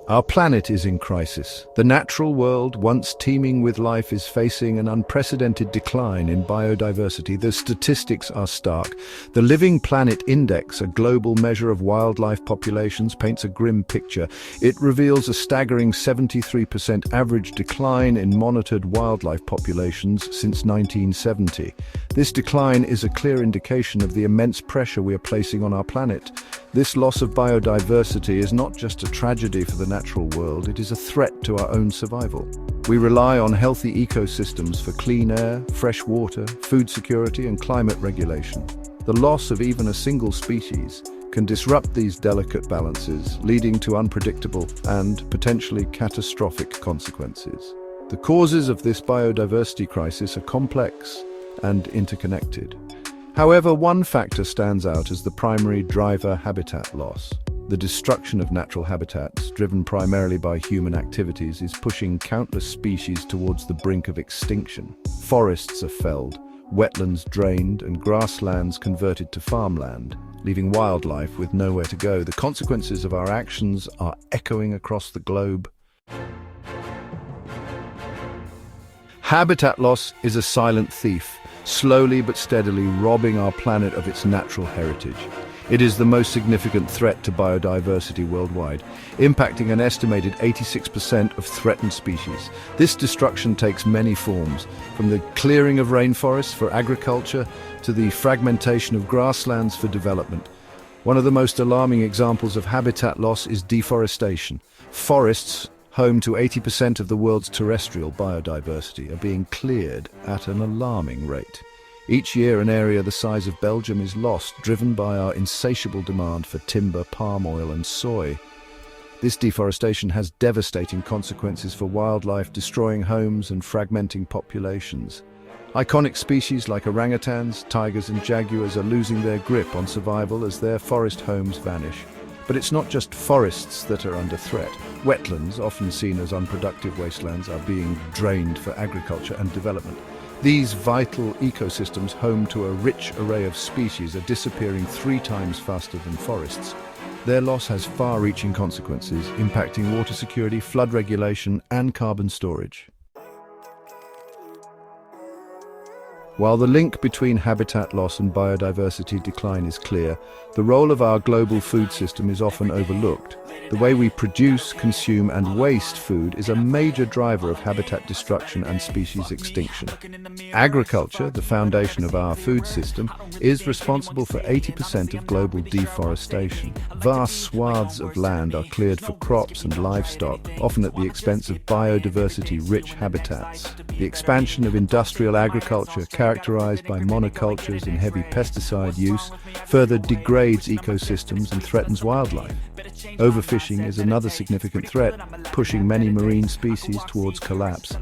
Our planet is in crisis. The natural world, once teeming with life, is facing an unprecedented decline in biodiversity. The statistics are stark. The Living Planet Index, a global measure of wildlife populations, paints a grim picture. It reveals a staggering 73% average decline in monitored wildlife populations since 1970. This decline is a clear indication of the immense pressure we are placing on our planet. This loss of biodiversity is not just a tragedy for the natural world, it is a threat to our own survival. We rely on healthy ecosystems for clean air, fresh water, food security, and climate regulation. The loss of even a single species can disrupt these delicate balances, leading to unpredictable and potentially catastrophic consequences. The causes of this biodiversity crisis are complex and interconnected. However, one factor stands out as the primary driver: habitat loss. The destruction of natural habitats, driven primarily by human activities, is pushing countless species towards the brink of extinction. Forests are felled, wetlands drained, and grasslands converted to farmland, leaving wildlife with nowhere to go. The consequences of our actions are echoing across the globe. Habitat loss is a silent thief, slowly but steadily robbing our planet of its natural heritage. It is the most significant threat to biodiversity worldwide, impacting an estimated 86% of threatened species. This destruction takes many forms, from the clearing of rainforests for agriculture to the fragmentation of grasslands for development. One of the most alarming examples of habitat loss is deforestation. Forests, home to 80% of the world's terrestrial biodiversity, are being cleared at an alarming rate. Each year, an area the size of Belgium is lost, driven by our insatiable demand for timber, palm oil, and soy. This deforestation has devastating consequences for wildlife, destroying homes and fragmenting populations. Iconic species like orangutans, tigers, and jaguars are losing their grip on survival as their forest homes vanish. But it's not just forests that are under threat. Wetlands, often seen as unproductive wastelands, are being drained for agriculture and development. These vital ecosystems, home to a rich array of species, are disappearing 3 times faster than forests. Their loss has far-reaching consequences, impacting water security, flood regulation, and carbon storage. While the link between habitat loss and biodiversity decline is clear, the role of our global food system is often overlooked. The way we produce, consume, and waste food is a major driver of habitat destruction and species extinction. Agriculture, the foundation of our food system, is responsible for 80% of global deforestation. Vast swaths of land are cleared for crops and livestock, often at the expense of biodiversity-rich habitats. The expansion of industrial agriculture, characterized by monocultures and heavy pesticide use, further degrades ecosystems and threatens wildlife. Overfishing is another significant threat, pushing many marine species towards collapse.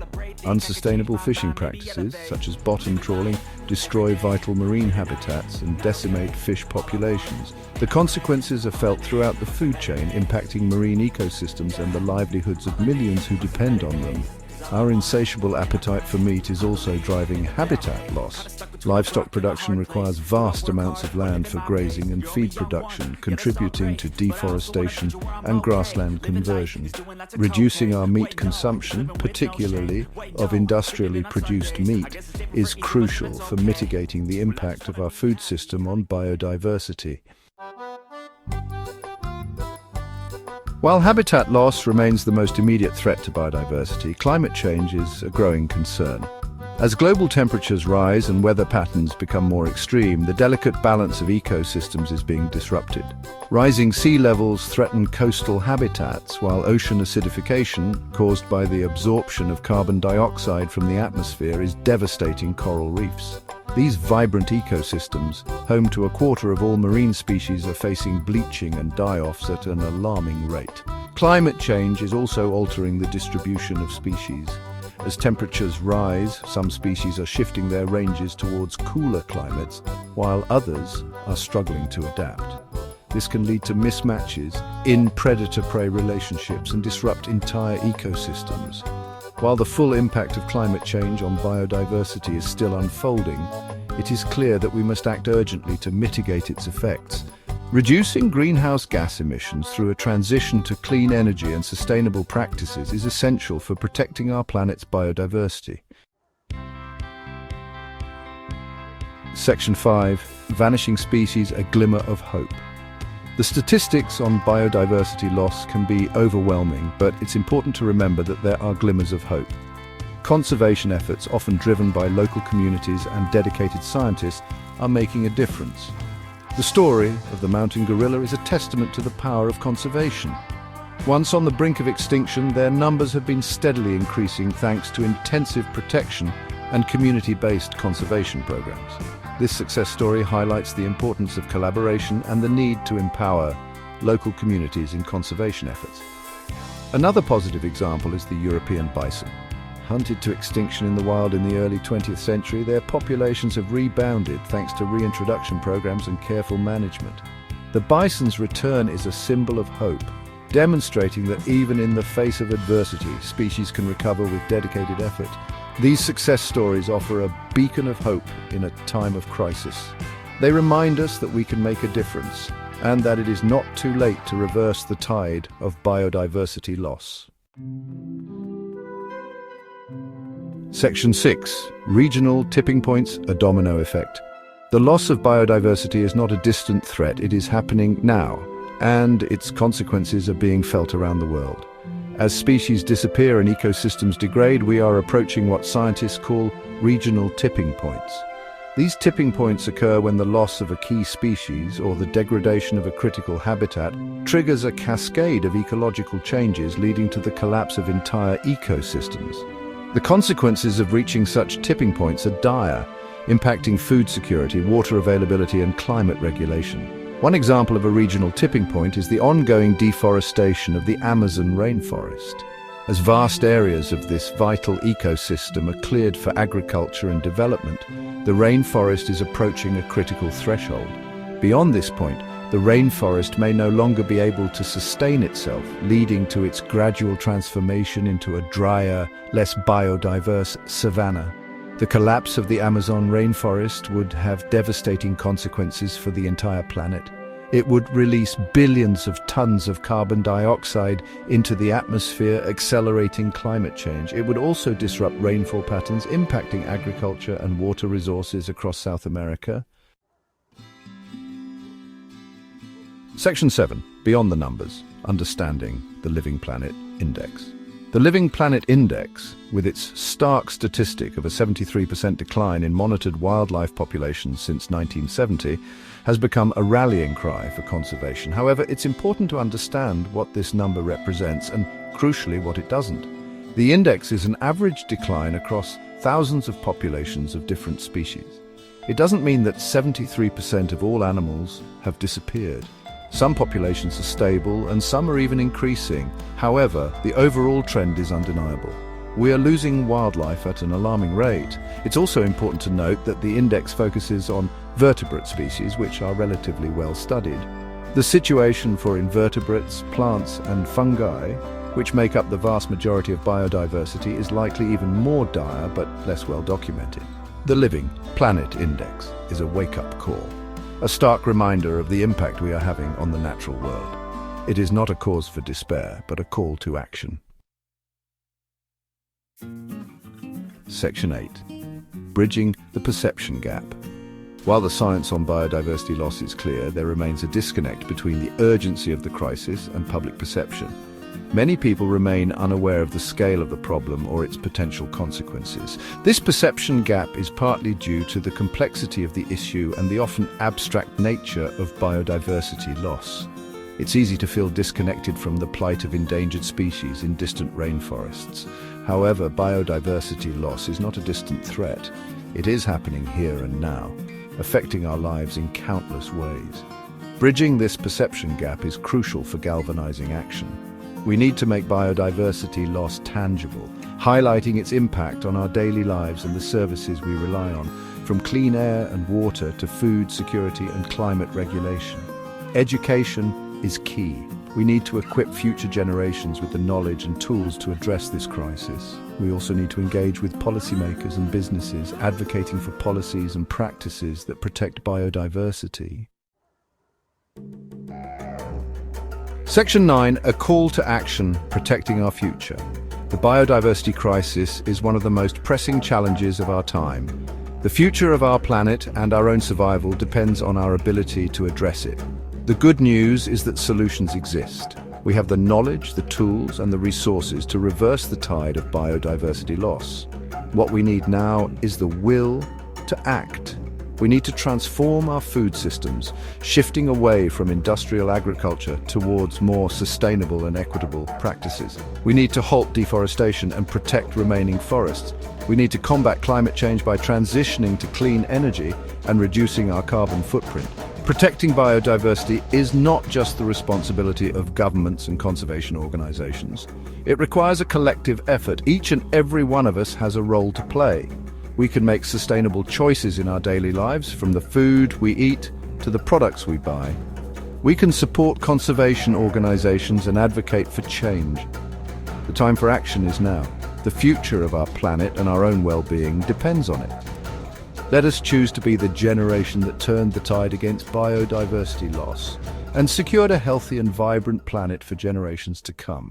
Unsustainable fishing practices, such as bottom trawling, destroy vital marine habitats and decimate fish populations. The consequences are felt throughout the food chain, impacting marine ecosystems and the livelihoods of millions who depend on them. Our insatiable appetite for meat is also driving habitat loss. Livestock production requires vast amounts of land for grazing and feed production, contributing to deforestation and grassland conversion. Reducing our meat consumption, particularly of industrially produced meat, is crucial for mitigating the impact of our food system on biodiversity. While habitat loss remains the most immediate threat to biodiversity, climate change is a growing concern. As global temperatures rise and weather patterns become more extreme, the delicate balance of ecosystems is being disrupted. Rising sea levels threaten coastal habitats, while ocean acidification, caused by the absorption of carbon dioxide from the atmosphere, is devastating coral reefs. These vibrant ecosystems, home to a quarter of all marine species, are facing bleaching and die-offs at an alarming rate. Climate change is also altering the distribution of species. As temperatures rise, some species are shifting their ranges towards cooler climates, while others are struggling to adapt. This can lead to mismatches in predator-prey relationships and disrupt entire ecosystems. While the full impact of climate change on biodiversity is still unfolding, it is clear that we must act urgently to mitigate its effects. Reducing greenhouse gas emissions through a transition to clean energy and sustainable practices is essential for protecting our planet's biodiversity. Section 5. Vanishing species, a glimmer of hope. The statistics on biodiversity loss can be overwhelming, but it's important to remember that there are glimmers of hope. Conservation efforts, often driven by local communities and dedicated scientists, are making a difference. The story of the mountain gorilla is a testament to the power of conservation. Once on the brink of extinction, their numbers have been steadily increasing thanks to intensive protection and community-based conservation programs. This success story highlights the importance of collaboration and the need to empower local communities in conservation efforts. Another positive example is the European bison. Hunted to extinction in the wild in the early 20th century, their populations have rebounded thanks to reintroduction programs and careful management. The bison's return is a symbol of hope, demonstrating that even in the face of adversity, species can recover with dedicated effort. These success stories offer a beacon of hope in a time of crisis. They remind us that we can make a difference, and that it is not too late to reverse the tide of biodiversity loss. Section 6. Regional tipping points, a domino effect. The loss of biodiversity is not a distant threat, it is happening now, and its consequences are being felt around the world. As species disappear and ecosystems degrade, we are approaching what scientists call regional tipping points. These tipping points occur when the loss of a key species or the degradation of a critical habitat triggers a cascade of ecological changes leading to the collapse of entire ecosystems. The consequences of reaching such tipping points are dire, impacting food security, water availability, and climate regulation. One example of a regional tipping point is the ongoing deforestation of the Amazon rainforest. As vast areas of this vital ecosystem are cleared for agriculture and development, the rainforest is approaching a critical threshold. Beyond this point, the rainforest may no longer be able to sustain itself, leading to its gradual transformation into a drier, less biodiverse savanna. The collapse of the Amazon rainforest would have devastating consequences for the entire planet. It would release billions of tons of carbon dioxide into the atmosphere, accelerating climate change. It would also disrupt rainfall patterns, impacting agriculture and water resources across South America. Section 7. Beyond the numbers, understanding the Living Planet Index. The Living Planet Index, with its stark statistic of a 73% decline in monitored wildlife populations since 1970, has become a rallying cry for conservation. However, it's important to understand what this number represents and, crucially, what it doesn't. The index is an average decline across thousands of populations of different species. It doesn't mean that 73% of all animals have disappeared. Some populations are stable and some are even increasing. However, the overall trend is undeniable. We are losing wildlife at an alarming rate. It's also important to note that the index focuses on vertebrate species, which are relatively well studied. The situation for invertebrates, plants and fungi, which make up the vast majority of biodiversity, is likely even more dire but less well documented. The Living Planet Index is a wake-up call, a stark reminder of the impact we are having on the natural world. It is not a cause for despair, but a call to action. Section 8. Bridging the perception gap. While the science on biodiversity loss is clear, there remains a disconnect between the urgency of the crisis and public perception. Many people remain unaware of the scale of the problem or its potential consequences. This perception gap is partly due to the complexity of the issue and the often abstract nature of biodiversity loss. It's easy to feel disconnected from the plight of endangered species in distant rainforests. However, biodiversity loss is not a distant threat. It is happening here and now, affecting our lives in countless ways. Bridging this perception gap is crucial for galvanizing action. We need to make biodiversity loss tangible, highlighting its impact on our daily lives and the services we rely on, from clean air and water to food security and climate regulation. Education is key. We need to equip future generations with the knowledge and tools to address this crisis. We also need to engage with policymakers and businesses, advocating for policies and practices that protect biodiversity. Section 9, a call to action, protecting our future. The biodiversity crisis is one of the most pressing challenges of our time. The future of our planet and our own survival depends on our ability to address it. The good news is that solutions exist. We have the knowledge, the tools, and the resources to reverse the tide of biodiversity loss. What we need now is the will to act. We need to transform our food systems, shifting away from industrial agriculture towards more sustainable and equitable practices. We need to halt deforestation and protect remaining forests. We need to combat climate change by transitioning to clean energy and reducing our carbon footprint. Protecting biodiversity is not just the responsibility of governments and conservation organizations. It requires a collective effort. Each and every one of us has a role to play. We can make sustainable choices in our daily lives, from the food we eat to the products we buy. We can support conservation organizations and advocate for change. The time for action is now. The future of our planet and our own well-being depends on it. Let us choose to be the generation that turned the tide against biodiversity loss and secured a healthy and vibrant planet for generations to come.